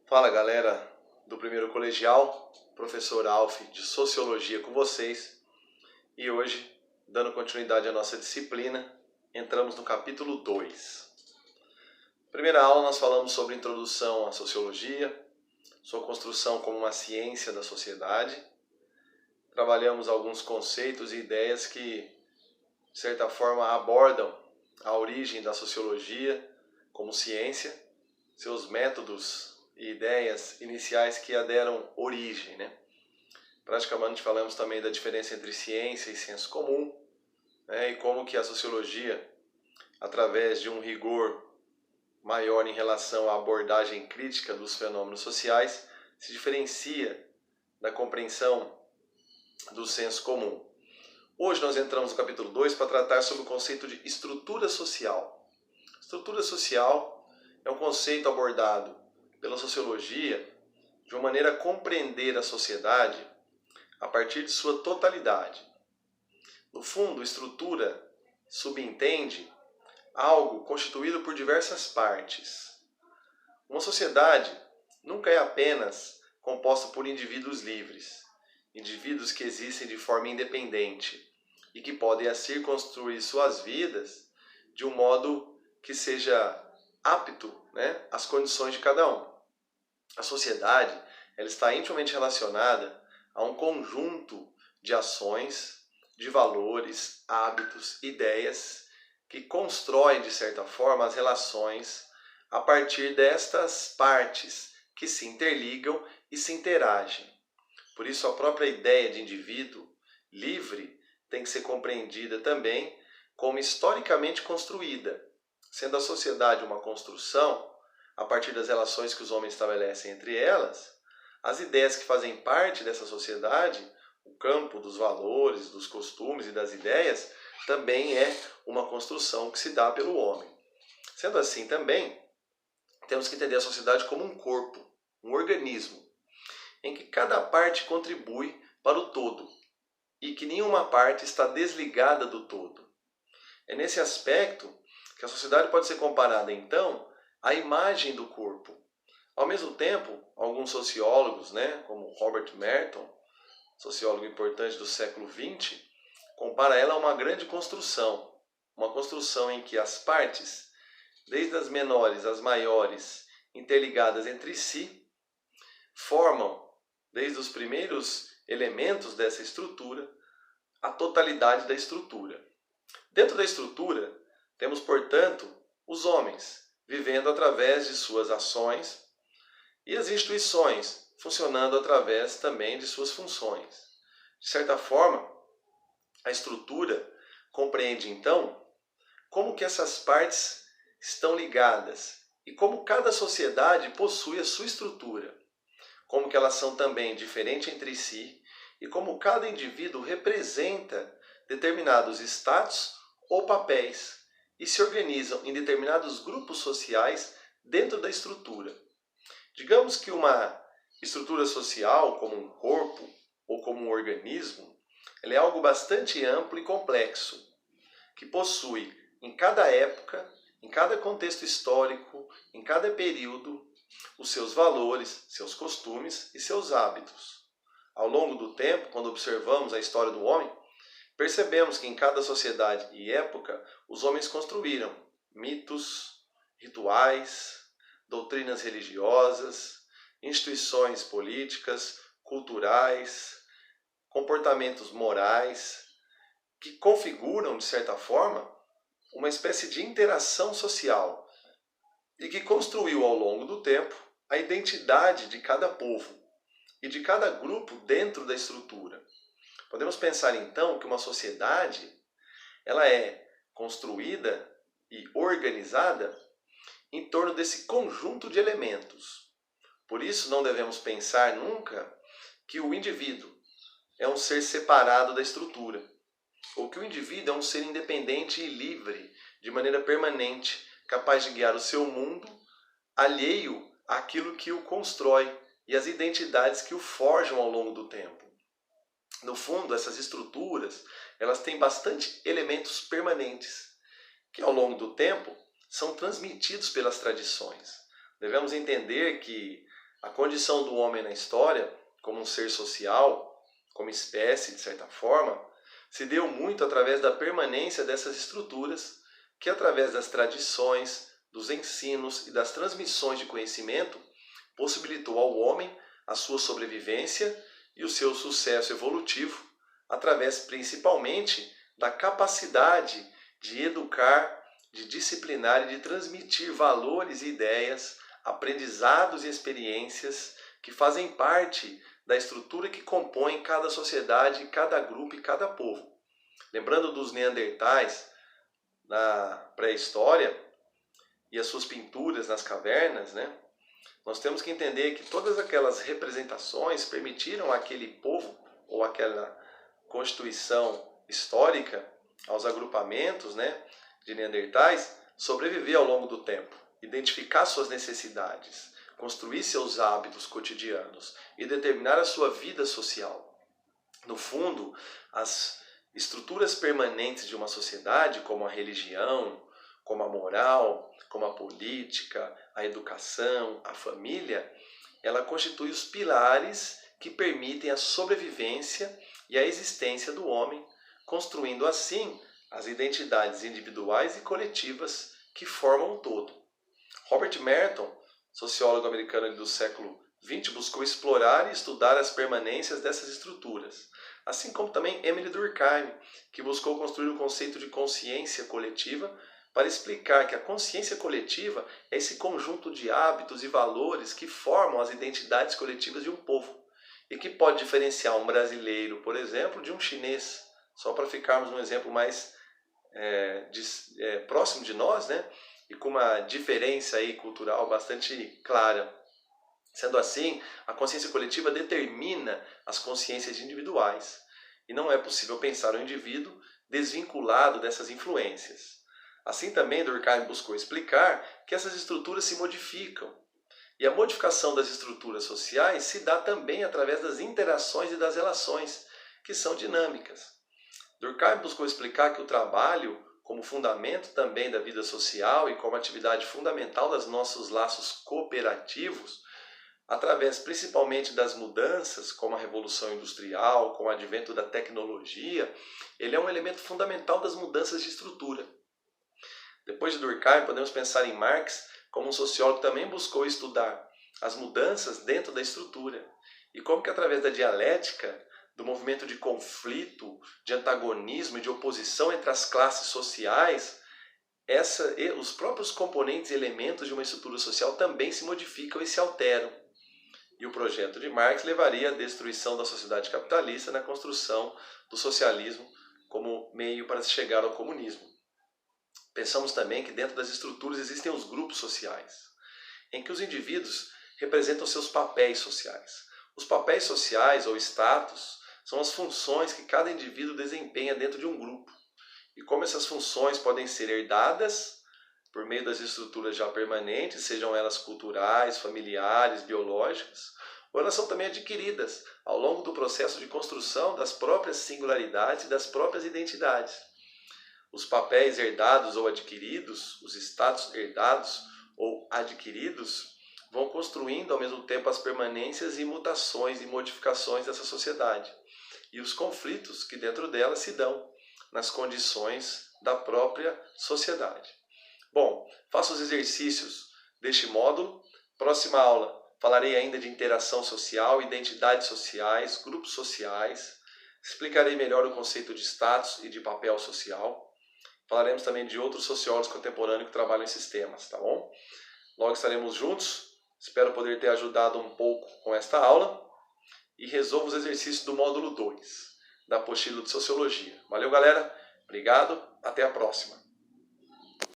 Fala galera do primeiro colegial, professor Alf de Sociologia com vocês. E hoje, dando continuidade à nossa disciplina, entramos no capítulo 2. Primeira aula nós falamos sobre introdução à sociologia, sua construção como uma ciência da sociedade. Trabalhamos alguns conceitos e ideias que, de certa forma, abordam a origem da sociologia como ciência, seus métodos e ideias iniciais que a deram origem, né? Praticamente falamos também da diferença entre ciência e senso comum, né? E como que a sociologia, através de um rigor maior em relação à abordagem crítica dos fenômenos sociais, se diferencia da compreensão do senso comum. Hoje nós entramos no capítulo 2 para tratar sobre o conceito de estrutura social. Estrutura social é um conceito abordado pela sociologia de uma maneira a compreender a sociedade a partir de sua totalidade. No fundo, estrutura subentende algo constituído por diversas partes. Uma sociedade nunca é apenas composta por indivíduos livres, indivíduos que existem de forma independente e que podem assim construir suas vidas de um modo que seja apto, né, às condições de cada um. A sociedade ela está intimamente relacionada a um conjunto de ações, de valores, hábitos, ideias que constroem, de certa forma, as relações a partir destas partes que se interligam e se interagem. Por isso, a própria ideia de indivíduo livre tem que ser compreendida também como historicamente construída, sendo a sociedade uma construção a partir das relações que os homens estabelecem entre elas. As ideias que fazem parte dessa sociedade, o campo dos valores, dos costumes e das ideias, também é uma construção que se dá pelo homem. Sendo assim também, temos que entender a sociedade como um corpo, um organismo, em que cada parte contribui para o todo e que nenhuma parte está desligada do todo. É nesse aspecto que a sociedade pode ser comparada, então, à imagem do corpo. Ao mesmo tempo, alguns sociólogos, né, como Robert Merton, sociólogo importante do século XX, compara ela a uma grande construção. Uma construção em que as partes, desde as menores às maiores, interligadas entre si, formam, desde os primeiros elementos dessa estrutura, a totalidade da estrutura. Dentro da estrutura, temos, portanto, os homens, vivendo através de suas ações, e as instituições, funcionando através também de suas funções. De certa forma, a estrutura compreende, então, como que essas partes estão ligadas e como cada sociedade possui a sua estrutura, como que elas são também diferentes entre si e como cada indivíduo representa determinados status ou papéis e se organizam em determinados grupos sociais dentro da estrutura. Digamos que uma estrutura social, como um corpo ou como um organismo, ela é algo bastante amplo e complexo, que possui em cada época, em cada contexto histórico, em cada período, os seus valores, seus costumes e seus hábitos. Ao longo do tempo, quando observamos a história do homem, percebemos que em cada sociedade e época, os homens construíram mitos, rituais, doutrinas religiosas, instituições políticas, culturais, comportamentos morais, que configuram, de certa forma, uma espécie de interação social e que construiu ao longo do tempo a identidade de cada povo e de cada grupo dentro da estrutura. Podemos pensar então que uma sociedade ela é construída e organizada em torno desse conjunto de elementos. Por isso não devemos pensar nunca que o indivíduo é um ser separado da estrutura, ou que o indivíduo é um ser independente e livre, de maneira permanente, capaz de guiar o seu mundo, alheio àquilo que o constrói e às identidades que o forjam ao longo do tempo. No fundo, essas estruturas, elas têm bastante elementos permanentes, que ao longo do tempo são transmitidos pelas tradições. Devemos entender que A condição do homem na história, como um ser social, como espécie, de certa forma, se deu muito através da permanência dessas estruturas, que através das tradições, dos ensinos e das transmissões de conhecimento, possibilitou ao homem a sua sobrevivência e o seu sucesso evolutivo, através principalmente da capacidade de educar, de disciplinar e de transmitir valores e ideias, aprendizados e experiências que fazem parte da estrutura que compõe cada sociedade, cada grupo e cada povo. Lembrando dos Neandertais na pré-história e as suas pinturas nas cavernas, né? Nós temos que entender que todas aquelas representações permitiram àquele povo ou àquela constituição histórica, aos agrupamentos, né, de Neandertais, sobreviver ao longo do tempo, identificar suas necessidades, construir seus hábitos cotidianos e determinar a sua vida social. No fundo, as estruturas permanentes de uma sociedade, como a religião, como a moral, como a política, a educação, a família, ela constitui os pilares que permitem a sobrevivência e a existência do homem, construindo assim as identidades individuais e coletivas que formam o todo. Robert Merton, sociólogo americano do século XX, buscou explorar e estudar as permanências dessas estruturas, assim como também Emile Durkheim, que buscou construir o conceito de consciência coletiva para explicar que a consciência coletiva é esse conjunto de hábitos e valores que formam as identidades coletivas de um povo e que pode diferenciar um brasileiro, por exemplo, de um chinês, só para ficarmos num exemplo mais próximo de nós, né? E com uma diferença aí cultural bastante clara. Sendo assim, a consciência coletiva determina as consciências individuais e não é possível pensar o indivíduo desvinculado dessas influências. Assim também Durkheim buscou explicar que essas estruturas se modificam e a modificação das estruturas sociais se dá também através das interações e das relações, que são dinâmicas. Durkheim buscou explicar que o trabalho, como fundamento também da vida social e como atividade fundamental dos nossos laços cooperativos, através principalmente das mudanças, como a Revolução Industrial, com o advento da tecnologia, ele é um elemento fundamental das mudanças de estrutura. Depois de Durkheim, podemos pensar em Marx como um sociólogo que também buscou estudar as mudanças dentro da estrutura e como que através da dialética, do movimento de conflito, de antagonismo e de oposição entre as classes sociais, os próprios componentes e elementos de uma estrutura social também se modificam e se alteram. E o projeto de Marx levaria à destruição da sociedade capitalista na construção do socialismo como meio para se chegar ao comunismo. Pensamos também que dentro das estruturas existem os grupos sociais, em que os indivíduos representam seus papéis sociais. Os papéis sociais ou status são as funções que cada indivíduo desempenha dentro de um grupo. E como essas funções podem ser herdadas por meio das estruturas já permanentes, sejam elas culturais, familiares, biológicas, ou elas são também adquiridas ao longo do processo de construção das próprias singularidades e das próprias identidades. Os papéis herdados ou adquiridos, os status herdados ou adquiridos, vão construindo ao mesmo tempo as permanências e mutações e modificações dessa sociedade e os conflitos que dentro dela se dão nas condições da própria sociedade. Bom, faça os exercícios deste módulo. Próxima aula falarei ainda de interação social, identidades sociais, grupos sociais. Explicarei melhor o conceito de status e de papel social. Falaremos também de outros sociólogos contemporâneos que trabalham em sistemas, tá bom? Logo estaremos juntos. Espero poder ter ajudado um pouco com esta aula. E resolva os exercícios do módulo 2 da apostila de Sociologia. Valeu, galera. Obrigado. Até a próxima.